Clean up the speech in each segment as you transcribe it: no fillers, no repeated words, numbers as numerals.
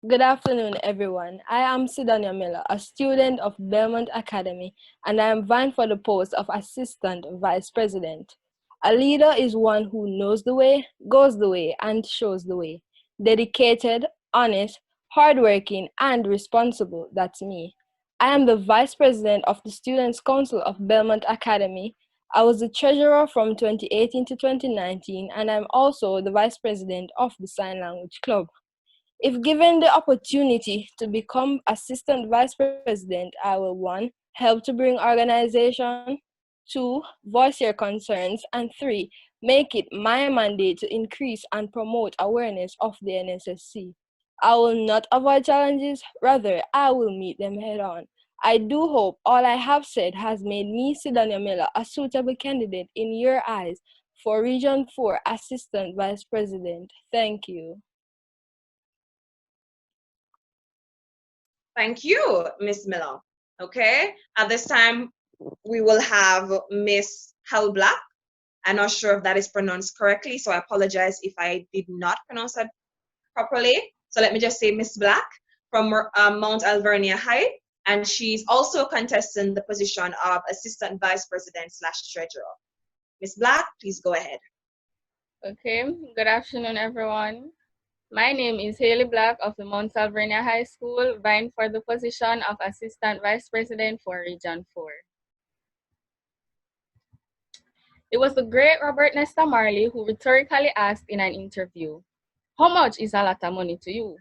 Good afternoon, everyone. I am Sydonya, a student of Belmont Academy, and I am vying for the post of Assistant Vice President. A leader is one who knows the way, goes the way, and shows the way. Dedicated, honest, hardworking, and responsible, that's me. I am the Vice President of the Students' Council of Belmont Academy. I was the treasurer from 2018 to 2019, and I'm also the Vice President of the Sign Language Club. If given the opportunity to become Assistant Vice President, I will 1. Help to bring organization, 2. Voice your concerns, and 3. Make it my mandate to increase and promote awareness of the NSSC. I will not avoid challenges, rather, I will meet them head on. I do hope all I have said has made me, Sydonya Miller, a suitable candidate in your eyes for Region 4 Assistant Vice President. Thank you. Thank you, Miss Miller. Okay, at this time, we will have Miss Helle Black. I'm not sure if that is pronounced correctly, so I apologize if I did not pronounce that properly. So let me just say Miss Black from Mount Alvernia High, and she's also contesting the position of Assistant Vice President / Treasurer. Miss Black, please go ahead. Okay, good afternoon, everyone. My name is Helle Black of the Mount Alvernia High School, vying for the position of Assistant Vice President for Region 4. It was the great Robert Nesta Marley who rhetorically asked in an interview, "How much is a lot of money to you?"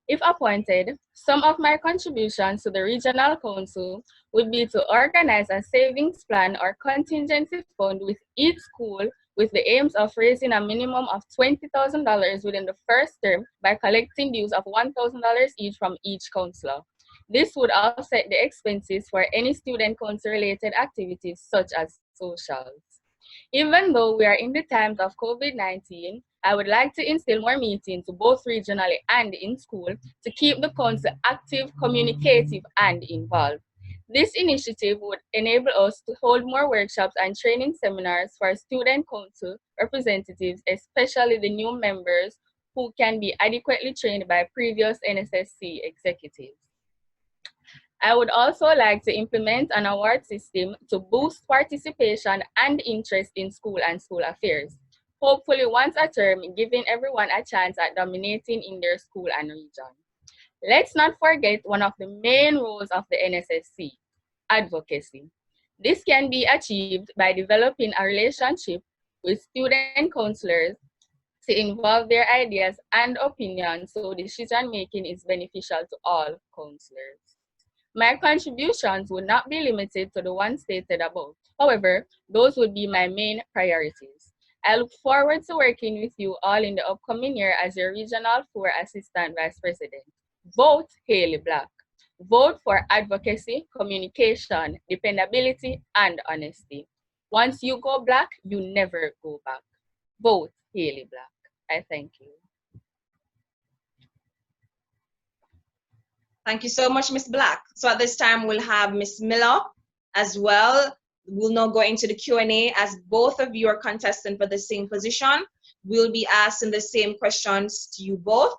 If appointed, some of my contributions to the Regional Council would be to organize a savings plan or contingency fund with each school with the aims of raising a minimum of $20,000 within the first term by collecting dues of $1,000 each from each counselor. This would offset the expenses for any student council-related activities such as socials. Even though we are in the times of COVID-19, I would like to instill more meetings both regionally and in school to keep the council active, communicative, and involved. This initiative would enable us to hold more workshops and training seminars for student council representatives, especially the new members who can be adequately trained by previous NSSC executives. I would also like to implement an award system to boost participation and interest in school and school affairs, hopefully once a term, giving everyone a chance at dominating in their school and region. Let's not forget one of the main roles of the NSSC, advocacy. This can be achieved by developing a relationship with student counselors to involve their ideas and opinions so decision making is beneficial to all counselors. My contributions would not be limited to the ones stated above. However, those would be my main priorities. I look forward to working with you all in the upcoming year as your Regional 4 Assistant Vice President. Vote Helle Black. Vote for advocacy, communication, dependability, and honesty. Once you go black, you never go back. Vote Helle Black. I thank you. Thank you so much, Miss Black. So at this time, we'll have Miss Miller as well. We'll now go into the Q&A as both of you are contesting for the same position. We'll be asking the same questions to you both,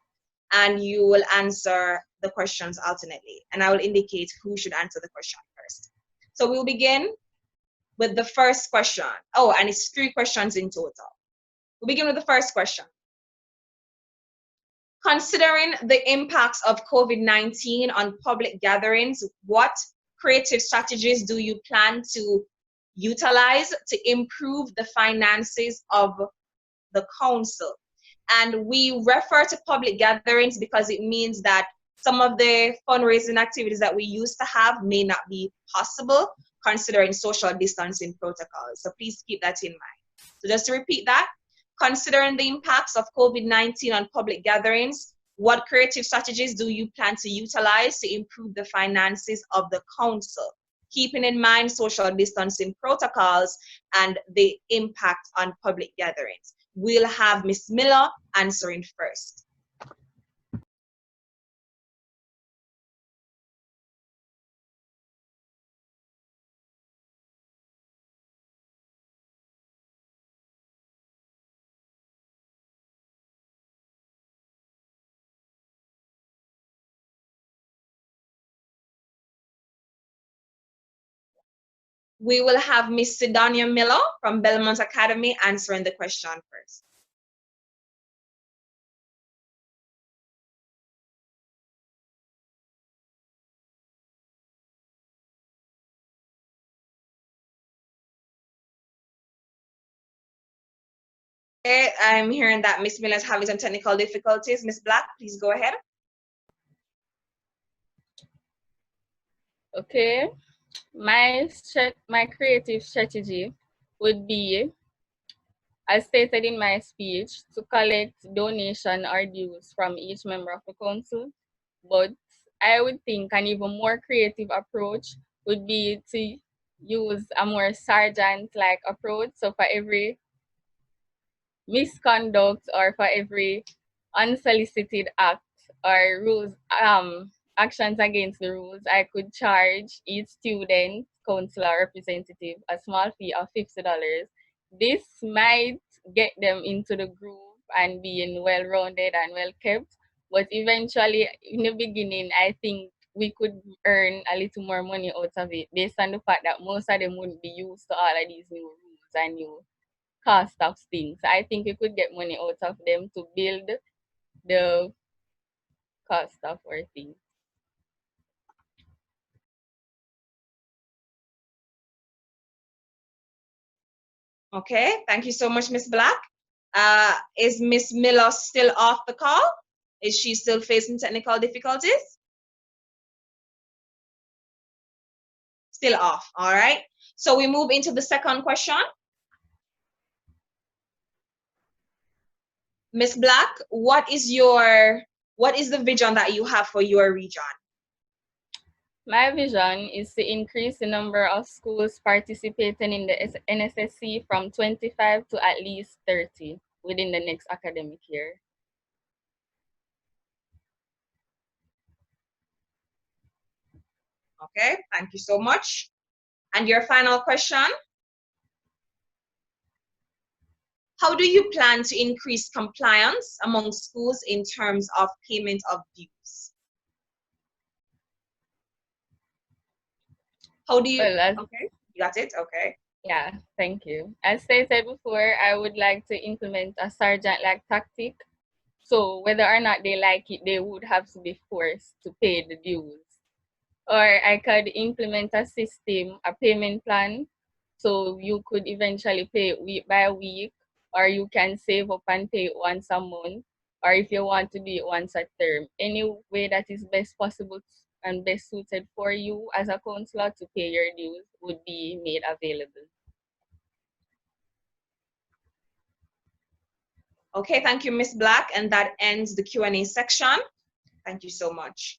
and you will answer the questions alternately. And I will indicate who should answer the question first. So we'll begin with the first question. Oh, and it's 3 questions in total. We'll begin with the first question. Considering the impacts of COVID-19 on public gatherings, what creative strategies do you plan to utilize to improve the finances of the council? And we refer to public gatherings because it means that some of the fundraising activities that we used to have may not be possible considering social distancing protocols. So please keep that in mind. So just to repeat that, considering the impacts of COVID-19 on public gatherings, what creative strategies do you plan to utilize to improve the finances of the council, keeping in mind social distancing protocols and the impact on public gatherings? We'll have Ms. Miller answering first. we will have Miss Sydonya Miller from Belmont Academy answering the question first. Okay, I'm hearing that Miss Miller is having some technical difficulties. Miss Black, please go ahead. Okay, my creative strategy would be, as stated in my speech, to collect donation or dues from each member of the council. But I would think an even more creative approach would be to use a more sergeant-like approach. So for every misconduct or for every unsolicited act or rules actions against the rules, I could charge each student, counselor, representative a small fee of $50. This might get them into the groove and being well-rounded and well-kept, but eventually, in the beginning, I think we could earn a little more money out of it based on the fact that most of them wouldn't be used to all of these new rules and new cost of things. I think we could get money out of them to build the cost of our things. Okay, thank you so much, Miss Black. Is Miss Miller still off the call? Is she still facing technical difficulties? Still off, all right. So we move into the second question. Miss Black, what is the vision that you have for your region? My vision is to increase the number of schools participating in the NSSC from 25 to at least 30 within the next academic year. Okay, thank you so much. And your final question? How do you plan to increase compliance among schools in terms of payment of dues? How do you, okay, you got it, okay. Yeah, thank you. As stated before, I would like to implement a sergeant-like tactic. So whether or not they like it, they would have to be forced to pay the dues. Or I could implement a system, a payment plan, so you could eventually pay week by week, or you can save up and pay once a month, or if you want to do it once a term. Any way that is best possible and best suited for you as a counselor to pay your dues would be made available. Okay, thank you, Miss Black, and that ends the Q&A section. Thank you so much.